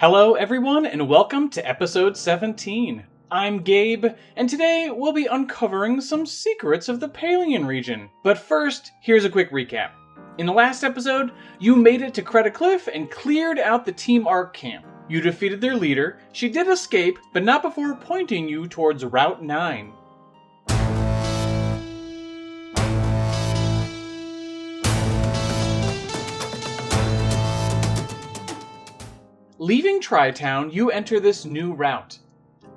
Hello everyone and welcome to episode 17. I'm Gabe, and today we'll be uncovering some secrets of the Paleon Region. But first, here's a quick recap. In the last episode, you made it to Creta Cliff and cleared out the Team Arc camp. You defeated their leader. She did escape, but not before pointing you towards Route 9. Leaving Tri-Town, you enter this new route.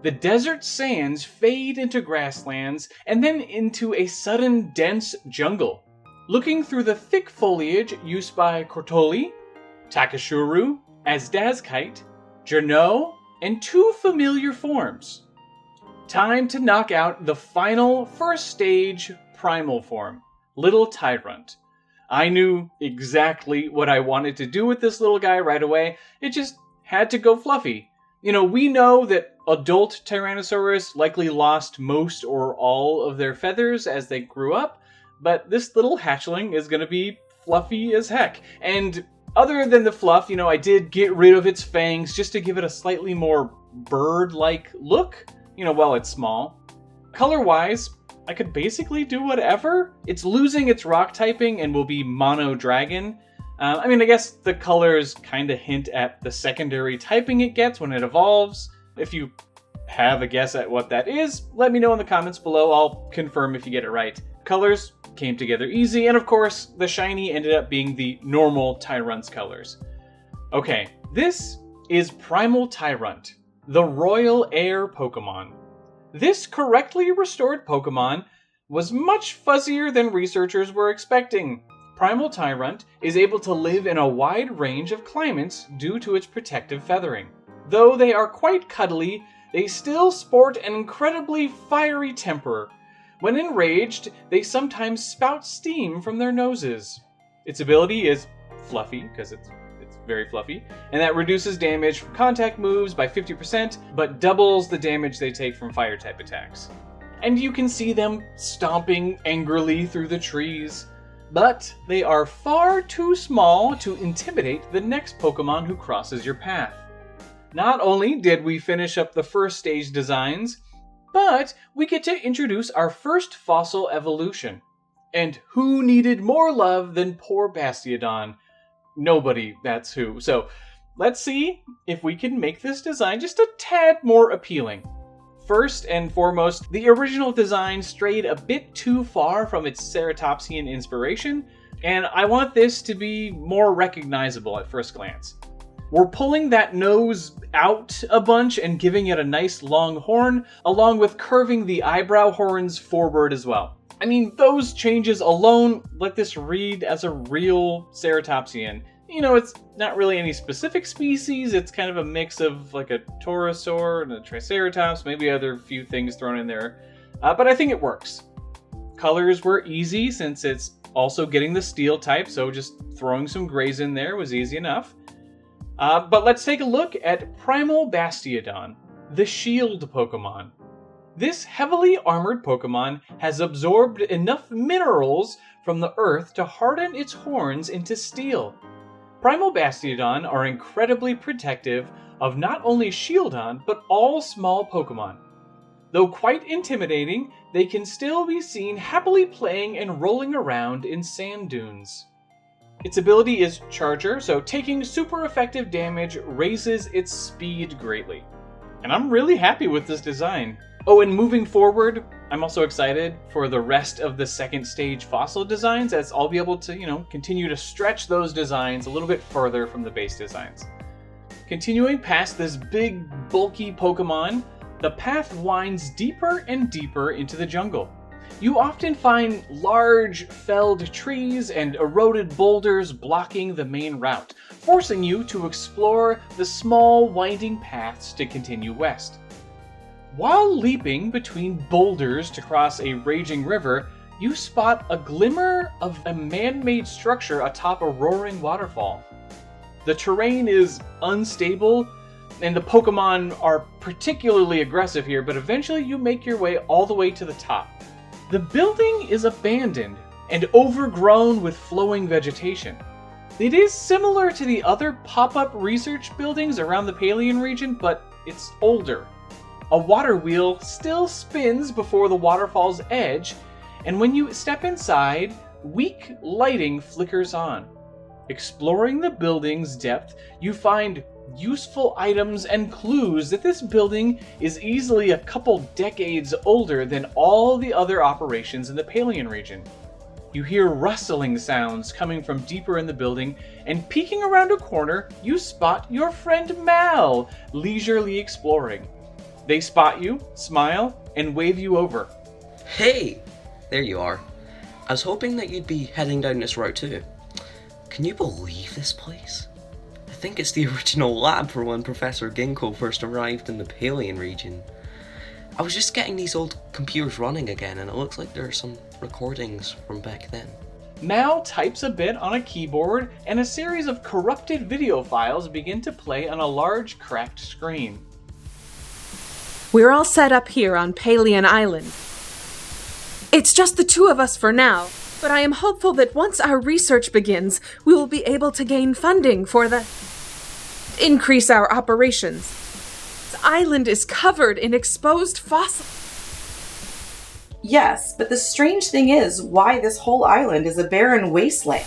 The desert sands fade into grasslands and then into a sudden dense jungle. Looking through the thick foliage, you spy Cortoli, Takashuru, Azdazkite, Jerno, and two familiar forms. Time to knock out the final first stage primal form, Little Tyrunt. I knew exactly what I wanted to do with this little guy right away. It just had to go fluffy. You know, we know that adult Tyrannosaurus likely lost most or all of their feathers as they grew up, but this little hatchling is going to be fluffy as heck. And other than the fluff, I did get rid of its fangs just to give it a slightly more bird-like look, while it's small. Color-wise, I could basically do whatever. It's losing its rock typing and will be mono dragon. I guess the colors kind of hint at the secondary typing it gets when it evolves. If you have a guess at what that is, let me know in the comments below. I'll confirm if you get it right. Colors came together easy, and of course, the shiny ended up being the normal Tyrunt's colors. Okay, this is Primal Tyrunt, the Royal Air Pokemon. This correctly restored Pokemon was much fuzzier than researchers were expecting. Primal Tyrunt is able to live in a wide range of climates due to its protective feathering. Though they are quite cuddly, they still sport an incredibly fiery temper. When enraged, they sometimes spout steam from their noses. Its ability is fluffy, because it's very fluffy, and that reduces damage from contact moves by 50%, but doubles the damage they take from fire-type attacks. And you can see them stomping angrily through the trees. But they are far too small to intimidate the next Pokemon who crosses your path. Not only did we finish up the first stage designs, but we get to introduce our first fossil evolution. And who needed more love than poor Bastiodon? Nobody, that's who. So let's see if we can make this design just a tad more appealing. First and foremost, the original design strayed a bit too far from its Ceratopsian inspiration, and I want this to be more recognizable at first glance. We're pulling that nose out a bunch and giving it a nice long horn, along with curving the eyebrow horns forward as well. Those changes alone let this read as a real Ceratopsian. It's not really any specific species, it's kind of a mix of like a Taurosaur and a Triceratops, maybe other few things thrown in there, but I think it works. Colors were easy since it's also getting the steel type, so just throwing some grays in there was easy enough. But let's take a look at Primal Bastiodon, the shield Pokemon. This heavily armored Pokemon has absorbed enough minerals from the earth to harden its horns into steel. Primal Bastiodon are incredibly protective of not only Shieldon, but all small Pokemon. Though quite intimidating, they can still be seen happily playing and rolling around in sand dunes. Its ability is Charger, so taking super effective damage raises its speed greatly. And I'm really happy with this design. Oh, and moving forward, I'm also excited for the rest of the second stage fossil designs, as I'll be able to, continue to stretch those designs a little bit further from the base designs. Continuing past this big, bulky Pokemon, the path winds deeper and deeper into the jungle. You often find large, felled trees and eroded boulders blocking the main route, forcing you to explore the small, winding paths to continue west. While leaping between boulders to cross a raging river, you spot a glimmer of a man-made structure atop a roaring waterfall. The terrain is unstable, and the Pokemon are particularly aggressive here, but eventually you make your way all the way to the top. The building is abandoned and overgrown with flowing vegetation. It is similar to the other pop-up research buildings around the Paleon region, but it's older. A water wheel still spins before the waterfall's edge, and when you step inside, weak lighting flickers on. Exploring the building's depth, you find useful items and clues that this building is easily a couple decades older than all the other operations in the Paleon region. You hear rustling sounds coming from deeper in the building, and peeking around a corner, you spot your friend Mal, leisurely exploring. They spot you, smile, and wave you over. Hey! There you are. I was hoping that you'd be heading down this route too. Can you believe this place? I think it's the original lab for when Professor Ginkgo first arrived in the Paleon region. I was just getting these old computers running again, and it looks like there are some recordings from back then. Mal types a bit on a keyboard, and a series of corrupted video files begin to play on a large cracked screen. We're all set up here on Paleon Island. It's just the two of us for now, but I am hopeful that once our research begins, we will be able to gain funding for increase our operations. This island is covered in exposed fossils. Yes, but the strange thing is why this whole island is a barren wasteland.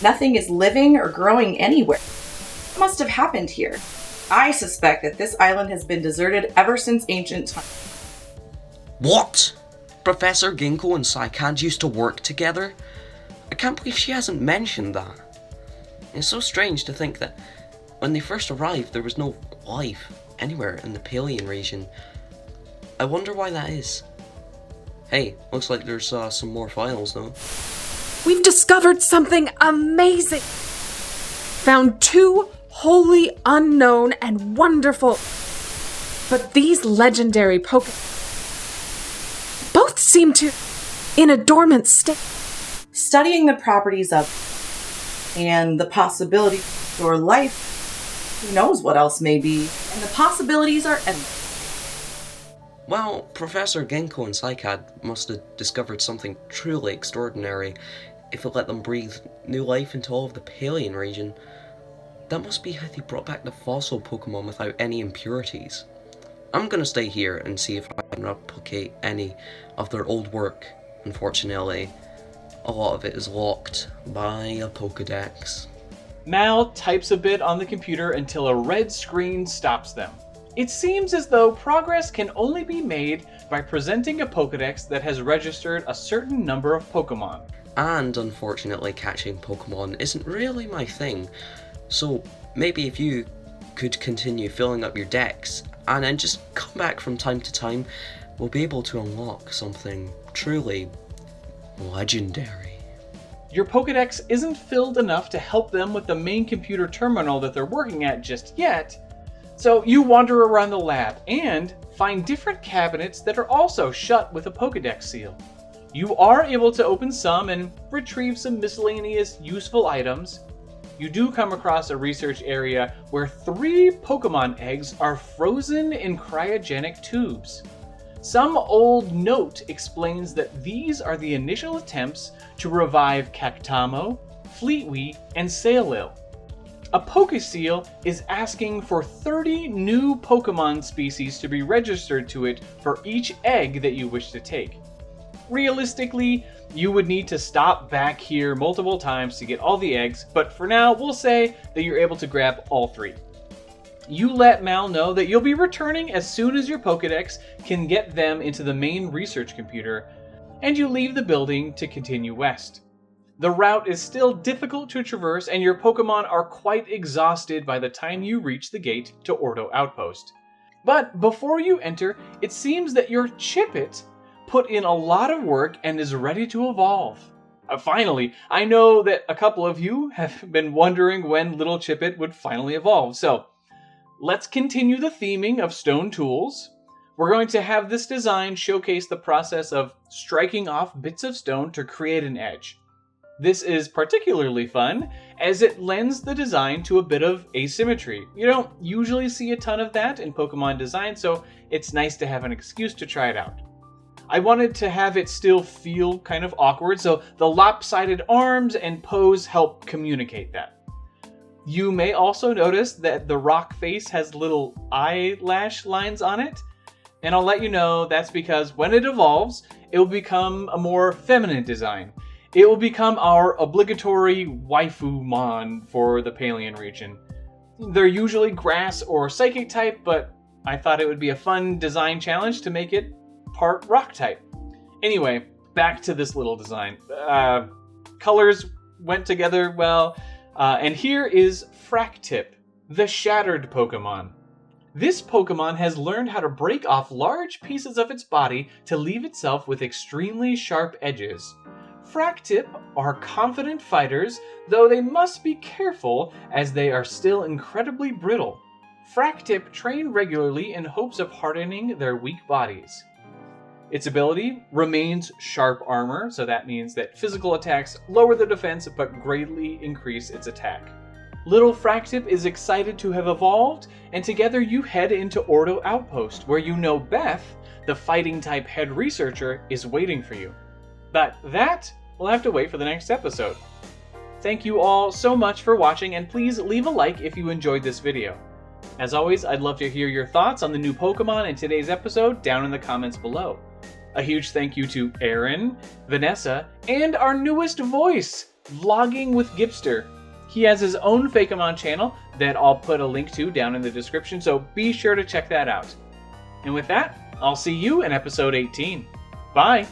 Nothing is living or growing anywhere. What must have happened here? I suspect that this island has been deserted ever since ancient times. What? Professor Ginkgo and Psycad used to work together? I can't believe she hasn't mentioned that. It's so strange to think that when they first arrived there was no life anywhere in the Paleon region. I wonder why that is. Hey, looks like there's some more files though. We've discovered something amazing! Found two wholly unknown and wonderful, but these legendary Pokémon both seem to in a dormant state. Studying the properties of and the possibility for life, who knows what else may be, and the possibilities are endless. Well, Professor Ginkgo and Psycad must have discovered something truly extraordinary if it let them breathe new life into all of the Paleon region. That must be how they brought back the fossil Pokemon without any impurities. I'm gonna stay here and see if I can replicate any of their old work. Unfortunately, a lot of it is locked by a Pokedex. Mal types a bit on the computer until a red screen stops them. It seems as though progress can only be made by presenting a Pokedex that has registered a certain number of Pokemon. And unfortunately, catching Pokemon isn't really my thing, so maybe if you could continue filling up your decks and then just come back from time to time, we'll be able to unlock something truly legendary. Your Pokedex isn't filled enough to help them with the main computer terminal that they're working at just yet, so you wander around the lab and find different cabinets that are also shut with a Pokedex seal. You are able to open some and retrieve some miscellaneous useful items. You do come across a research area where 3 Pokemon eggs are frozen in cryogenic tubes. Some old note explains that these are the initial attempts to revive Cactamo, Fleetwee, and Sailil. A Pokéseal is asking for 30 new Pokemon species to be registered to it for each egg that you wish to take. Realistically, you would need to stop back here multiple times to get all the eggs, but for now, we'll say that you're able to grab all 3. You let Mal know that you'll be returning as soon as your Pokedex can get them into the main research computer, and you leave the building to continue west. The route is still difficult to traverse, and your Pokemon are quite exhausted by the time you reach the gate to Ordo Outpost. But before you enter, it seems that your Chippet put in a lot of work and is ready to evolve. Finally, I know that a couple of you have been wondering when little Chippet would finally evolve, so let's continue the theming of stone tools. We're going to have this design showcase the process of striking off bits of stone to create an edge. This is particularly fun, as it lends the design to a bit of asymmetry. You don't usually see a ton of that in Pokemon design, so it's nice to have an excuse to try it out. I wanted to have it still feel kind of awkward, so the lopsided arms and pose help communicate that. You may also notice that the rock face has little eyelash lines on it, and I'll let you know that's because when it evolves, it will become a more feminine design. It will become our obligatory waifu-mon for the Paleon region. They're usually grass or psychic type, but I thought it would be a fun design challenge to make it part rock type. Anyway, back to this little design. Colors went together well, and here is Fractip, the Shattered Pokemon. This Pokemon has learned how to break off large pieces of its body to leave itself with extremely sharp edges. Fractip are confident fighters, though they must be careful as they are still incredibly brittle. Fractip train regularly in hopes of hardening their weak bodies. Its ability remains Sharp Armor, so that means that physical attacks lower the defense but greatly increase its attack. Little Fractip is excited to have evolved, and together you head into Ordo Outpost, where you know Beth, the fighting-type head researcher, is waiting for you. But that will have to wait for the next episode. Thank you all so much for watching, and please leave a like if you enjoyed this video. As always, I'd love to hear your thoughts on the new Pokemon in today's episode down in the comments below. A huge thank you to Aaron, Vanessa, and our newest voice, Vlogging with Gibbster. He has his own Fakemon channel that I'll put a link to down in the description, so be sure to check that out. And with that, I'll see you in episode 18. Bye!